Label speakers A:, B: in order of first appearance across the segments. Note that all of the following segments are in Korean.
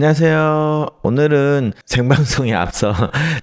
A: 안녕하세요. 오늘은 생방송에 앞서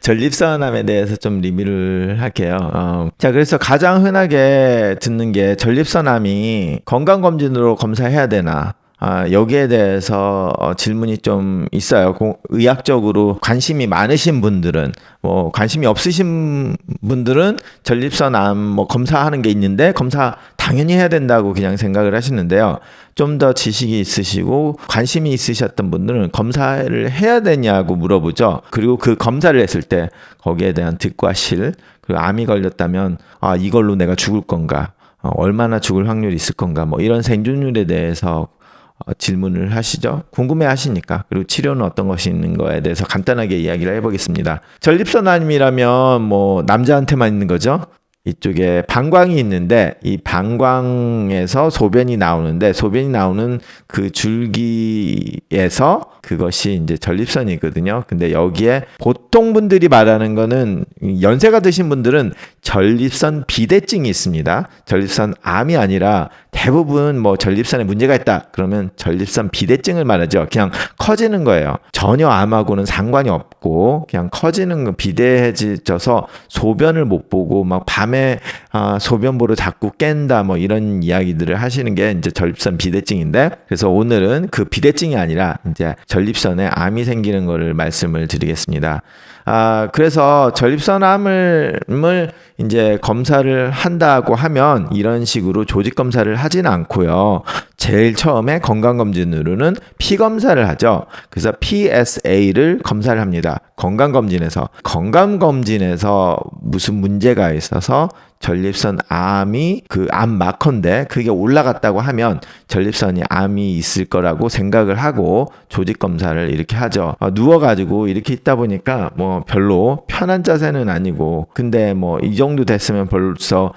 A: 전립선암에 대해서 좀 리뷰를 할게요. 자, 그래서 가장 흔하게 듣는 게 전립선암이 건강검진으로 검사해야 되나? 여기에 대해서 질문이 좀 있어요. 의학적으로 관심이 많으신 분들은, 관심이 없으신 분들은 전립선암 검사하는 게 있는데 검사 당연히 해야 된다고 그냥 생각을 하시는데요. 좀 더 지식이 있으시고 관심이 있으셨던 분들은 검사를 해야 되냐고 물어보죠. 그리고 그 검사를 했을 때 거기에 대한 득과 실, 그리고 암이 걸렸다면 이걸로 내가 죽을 건가? 얼마나 죽을 확률이 있을 건가? 이런 생존율에 대해서 질문을 하시죠. 궁금해 하시니까. 그리고 치료는 어떤 것이 있는 거에 대해서 간단하게 이야기를 해보겠습니다. 전립선암이라면 남자한테만 있는 거죠. 이쪽에 방광이 있는데 이 방광에서 소변이 나오는데 소변이 나오는 그 줄기에서 그것이 이제 전립선이거든요. 근데 여기에 보통 분들이 말하는 거는 연세가 드신 분들은 전립선 비대증이 있습니다. 전립선 암이 아니라 대부분 전립선에 문제가 있다 그러면 전립선 비대증을 말하죠. 그냥 커지는 거예요. 전혀 암하고는 상관이 없고 그냥 커지는 거 비대해져서 소변을 못 보고 막 밤에 소변 보러 자꾸 깬다 이런 이야기들을 하시는 게 이제 전립선 비대증인데, 그래서 오늘은 그 비대증이 아니라 이제 전립선에 암이 생기는 거를 말씀을 드리겠습니다. 그래서 전립선암을 이제 검사를 한다고 하면 이런 식으로 조직 검사를 하진 않고요. 제일 처음에 건강검진으로는 피검사를 하죠. 그래서 PSA를 검사를 합니다. 건강검진에서 무슨 문제가 있어서 전립선 암이 그 암 마커인데 그게 올라갔다고 하면 전립선이 암이 있을 거라고 생각을 하고 조직 검사를 이렇게 하죠. 누워가지고 이렇게 있다 보니까 별로 편한 자세는 아니고, 근데 이 정도 됐으면 벌써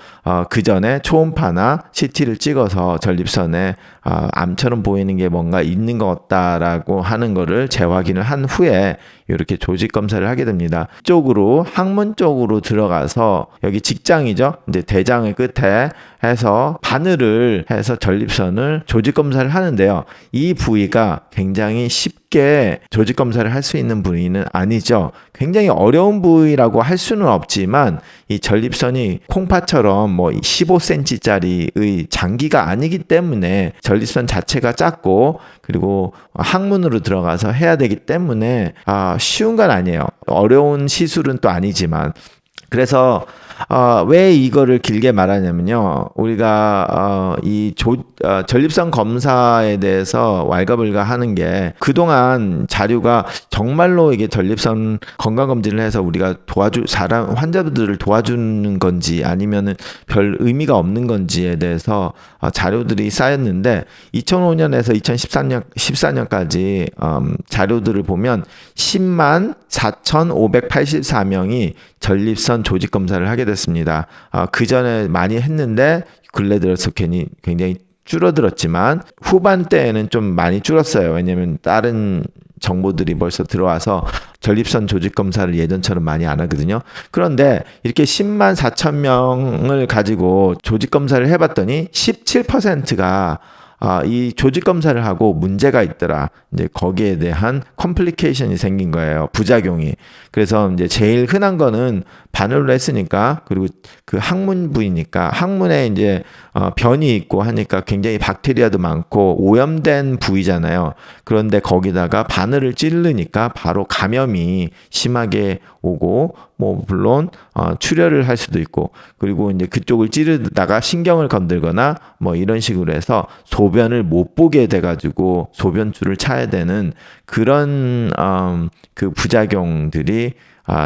A: 그 전에 초음파나 CT를 찍어서 전립선에 암처럼 보이는 게 뭔가 있는 것 같다라고 하는 거를 재확인을 한 후에 이렇게 조직 검사를 하게 됩니다. 쪽으로 항문 쪽으로 들어가서 여기 직장이죠. 이제 대장의 끝에 해서 바늘을 해서 전립선을 조직 검사를 하는데요. 이 부위가 굉장히 쉽게 조직 검사를 할 수 있는 부위는 아니죠. 굉장히 어려운 부위라고 할 수는 없지만 이 전립선이 콩팥처럼 15cm짜리의 장기가 아니기 때문에 전립선 자체가 작고 그리고 항문으로 들어가서 해야 되기 때문에 쉬운 건 아니에요. 어려운 시술은 또 아니지만. 그래서 왜 이거를 길게 말하냐면요. 우리가 전립선 검사에 대해서 왈가불가 하는 게 그동안 자료가 정말로 이게 전립선 건강검진을 해서 우리가 환자들을 도와주는 건지 아니면은 별 의미가 없는 건지에 대해서 자료들이 쌓였는데 2005년에서 2014년까지 자료들을 보면 10만 4,584명이 전립선 조직 검사를 하게 됐습니다. 그 전에 많이 했는데 근래 들어서 굉장히 줄어들었지만 후반대에는 좀 많이 줄었어요. 왜냐면 다른 정보들이 벌써 들어와서 전립선 조직 검사를 예전처럼 많이 안 하거든요. 그런데 이렇게 10만 4천 명을 가지고 조직 검사를 해봤더니 17%가 이 조직 검사를 하고 문제가 있더라. 이제 거기에 대한 컴플리케이션이 생긴 거예요. 부작용이. 그래서 이제 제일 흔한 거는 바늘로 했으니까, 그리고 그 항문 부위니까 항문에 이제 변이 있고 하니까 굉장히 박테리아도 많고 오염된 부위잖아요. 그런데 거기다가 바늘을 찌르니까 바로 감염이 심하게 오고 물론 출혈을 할 수도 있고, 그리고 이제 그쪽을 찌르다가 신경을 건들거나 이런 식으로 해서 소변을 못 보게 돼가지고 소변줄을 차야 되는 그런 그 부작용들이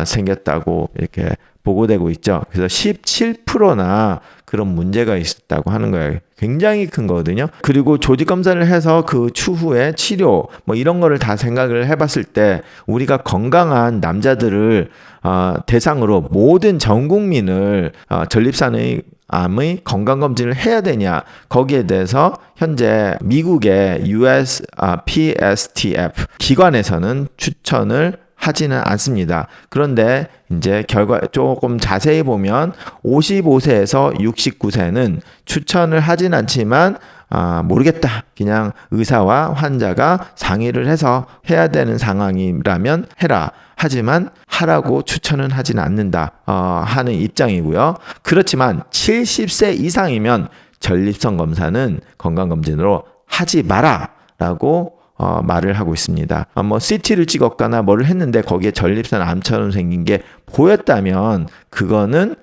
A: 생겼다고 이렇게 보고되고 있죠. 그래서 17%나 그런 문제가 있었다고 하는 거예요. 굉장히 큰 거거든요. 그리고 조직 검사를 해서 그 추후에 치료 이런 거를 다 생각을 해봤을 때 우리가 건강한 남자들을 대상으로 모든 전 국민을 전립선의 암의 건강검진을 해야 되냐, 거기에 대해서 현재 미국의 US PSTF 기관에서는 추천을 하지는 않습니다. 그런데 이제 결과 조금 자세히 보면 55세에서 69세는 추천을 하진 않지만 모르겠다. 그냥 의사와 환자가 상의를 해서 해야 되는 상황이라면 해라. 하지만 하라고 추천은 하진 않는다. 하는 입장이고요. 그렇지만 70세 이상이면 전립선 검사는 건강검진으로 하지 마라. 라고 말을 하고 있습니다. 뭐 CT를 찍었거나 뭐를 했는데 거기에 전립선 암처럼 생긴 게 보였다면 그거는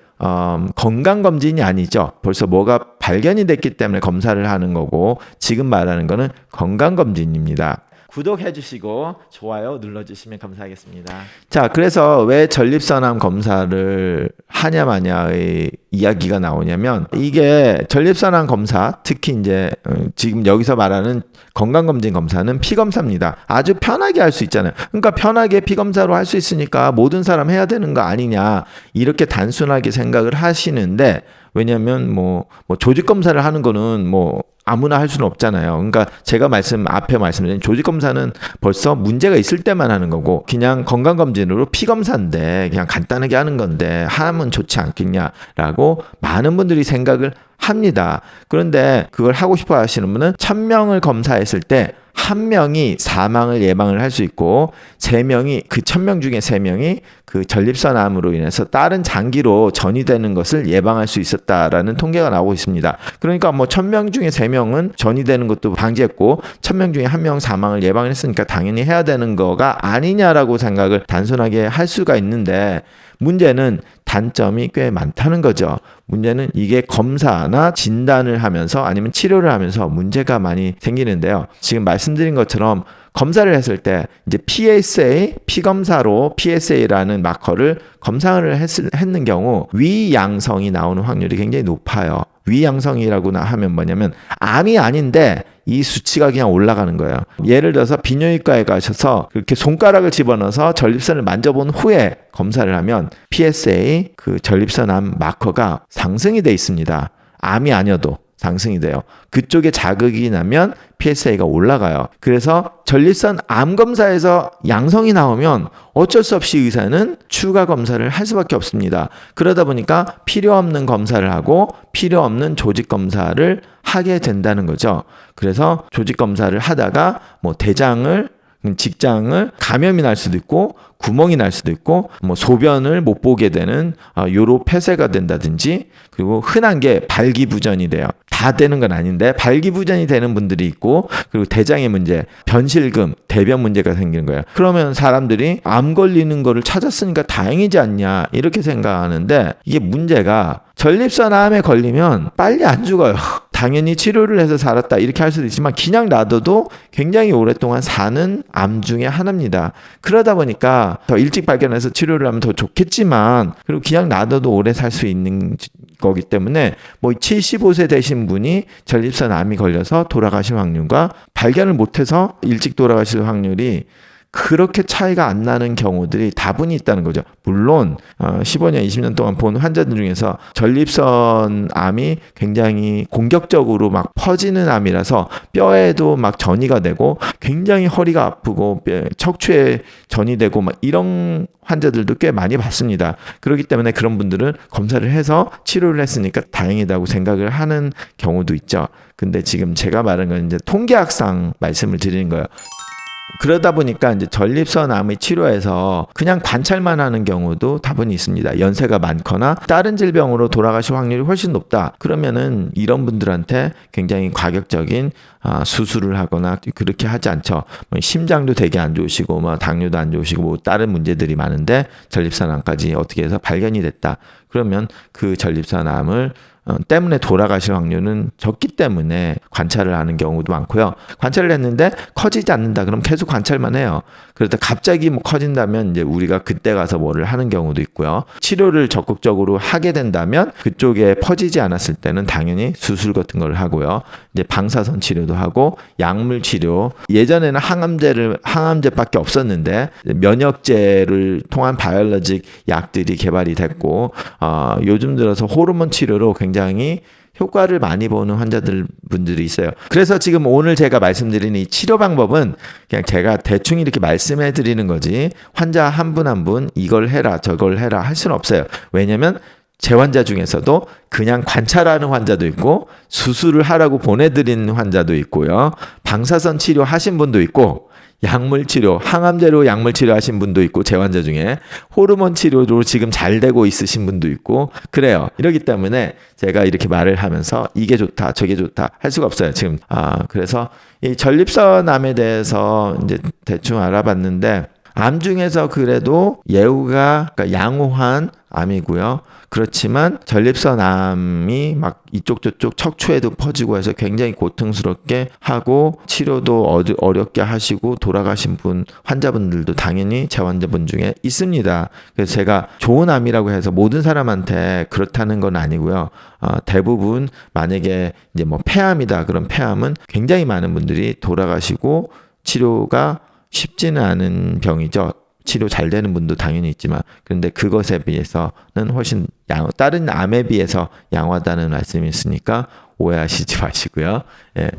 A: 건강검진이 아니죠. 벌써 뭐가 발견이 됐기 때문에 검사를 하는 거고 지금 말하는 거는 건강검진입니다. 구독해 주시고 좋아요 눌러주시면 감사하겠습니다. 자, 그래서 왜 전립선암 검사를 하냐 마냐의 이야기가 나오냐면 이게 전립선암 검사, 특히 이제 지금 여기서 말하는 건강검진 검사는 피검사입니다. 아주 편하게 할 수 있잖아요. 그러니까 편하게 피검사로 할 수 있으니까 모든 사람 해야 되는 거 아니냐 이렇게 단순하게 생각을 하시는데, 왜냐하면 뭐 조직 검사를 하는 거는 뭐 아무나 할 수는 없잖아요. 그러니까 제가 앞에 말씀드린 조직 검사는 벌써 문제가 있을 때만 하는 거고, 그냥 건강검진으로 피검사인데 그냥 간단하게 하는 건데 하면 좋지 않겠냐라고 많은 분들이 생각을 합니다. 그런데 그걸 하고 싶어 하시는 분은 1000명을 검사했을 때 1명이 사망을 예방을 할 수 있고 3명이 그 1000명 중에 3명이 그 전립선암으로 인해서 다른 장기로 전이되는 것을 예방할 수 있었다라는 통계가 나오고 있습니다. 그러니까 뭐 1000명 중에 3명은 전이되는 것도 방지했고 1000명 중에 1명 사망을 예방을 했으니까 당연히 해야 되는 거가 아니냐라고 생각을 단순하게 할 수가 있는데, 문제는 단점이 꽤 많다는 거죠. 문제는 이게 검사나 진단을 하면서 아니면 치료를 하면서 문제가 많이 생기는데요. 지금 말씀드린 것처럼 검사를 했을 때 이제 PSA, 피검사로 PSA라는 마커를 검사를 했는 경우 위양성이 나오는 확률이 굉장히 높아요. 위양성이라고 하면 뭐냐면 암이 아닌데 이 수치가 그냥 올라가는 거예요. 예를 들어서 비뇨기과에 가셔서 그렇게 손가락을 집어넣어서 전립선을 만져본 후에 검사를 하면 PSA, 그 전립선암 마커가 상승이 돼 있습니다. 암이 아니어도 상승이 돼요. 그쪽에 자극이 나면 PSA가 올라가요. 그래서 전립선 암 검사에서 양성이 나오면 어쩔 수 없이 의사는 추가 검사를 할 수밖에 없습니다. 그러다 보니까 필요 없는 검사를 하고 필요 없는 조직 검사를 하게 된다는 거죠. 그래서 조직 검사를 하다가 뭐 직장을 감염이 날 수도 있고 구멍이 날 수도 있고 뭐 소변을 못 보게 되는 요로 폐쇄가 된다든지, 그리고 흔한 게 발기부전이 돼요. 다 되는 건 아닌데 발기부전이 되는 분들이 있고, 그리고 대장의 문제, 변실금, 대변 문제가 생기는 거예요. 그러면 사람들이 암 걸리는 거를 찾았으니까 다행이지 않냐 이렇게 생각하는데, 이게 문제가 전립선암에 걸리면 빨리 안 죽어요. 당연히 치료를 해서 살았다 이렇게 할 수도 있지만 그냥 놔둬도 굉장히 오랫동안 사는 암 중에 하나입니다. 그러다 보니까 더 일찍 발견해서 치료를 하면 더 좋겠지만, 그리고 그냥 놔둬도 오래 살 수 있는 거기 때문에 뭐 75세 되신 분이 전립선 암이 걸려서 돌아가실 확률과 발견을 못해서 일찍 돌아가실 확률이 그렇게 차이가 안 나는 경우들이 다분히 있다는 거죠. 물론 15년, 20년 동안 본 환자들 중에서 전립선 암이 굉장히 공격적으로 막 퍼지는 암이라서 뼈에도 막 전이가 되고 굉장히 허리가 아프고 척추에 전이 되고 막 이런 환자들도 꽤 많이 봤습니다. 그렇기 때문에 그런 분들은 검사를 해서 치료를 했으니까 다행이다고 생각을 하는 경우도 있죠. 근데 지금 제가 말한 건 이제 통계학상 말씀을 드리는 거예요. 그러다 보니까 이제 전립선암의 치료에서 그냥 관찰만 하는 경우도 다분히 있습니다. 연세가 많거나 다른 질병으로 돌아가실 확률이 훨씬 높다. 그러면은 이런 분들한테 굉장히 과격적인 수술을 하거나 그렇게 하지 않죠. 뭐 심장도 되게 안 좋으시고 뭐 당뇨도 안 좋으시고 뭐 다른 문제들이 많은데 전립선암까지 어떻게 해서 발견이 됐다. 그러면 그 전립선암을 때문에 돌아가실 확률은 적기 때문에 관찰을 하는 경우도 많고요. 관찰을 했는데 커지지 않는다. 그럼 계속 관찰만 해요. 그러다 갑자기 뭐 커진다면 이제 우리가 그때 가서 뭐를 하는 경우도 있고요. 치료를 적극적으로 하게 된다면 그쪽에 퍼지지 않았을 때는 당연히 수술 같은 걸 하고요. 이제 방사선 치료도 하고 약물 치료. 예전에는 항암제밖에 없었는데 면역제를 통한 바이올로직 약들이 개발이 됐고 요즘 들어서 호르몬 치료로 굉장히 효과를 많이 보는 분들이 있어요. 그래서 지금 오늘 제가 말씀드리는 이 치료 방법은 그냥 제가 대충 이렇게 말씀해 드리는 거지 환자 한 분 한 분 이걸 해라 저걸 해라 할 수는 없어요. 왜냐면 제 환자 중에서도 그냥 관찰하는 환자도 있고 수술을 하라고 보내드리는 환자도 있고요. 방사선 치료 하신 분도 있고 약물 치료, 항암제로 약물 치료하신 분도 있고 제 환자 중에 호르몬 치료로 지금 잘 되고 있으신 분도 있고 그래요. 이러기 때문에 제가 이렇게 말을 하면서 이게 좋다, 저게 좋다 할 수가 없어요. 지금 그래서 이 전립선암에 대해서 이제 대충 알아봤는데 암 중에서 그래도 예후가 그러니까 양호한 암이고요. 그렇지만 전립선암이 막 이쪽 저쪽 척추에도 퍼지고 해서 굉장히 고통스럽게 하고 치료도 어렵게 하시고 돌아가신 환자분들도 당연히 제 환자분 중에 있습니다. 그래서 제가 좋은 암이라고 해서 모든 사람한테 그렇다는 건 아니고요. 대부분 만약에 이제 뭐 폐암이다 그런 폐암은 굉장히 많은 분들이 돌아가시고 치료가 쉽지는 않은 병이죠. 치료 잘 되는 분도 당연히 있지만 그런데 그것에 비해서는 훨씬 다른 암에 비해서 양호하다는 말씀이 있으니까 오해하시지 마시고요. 예.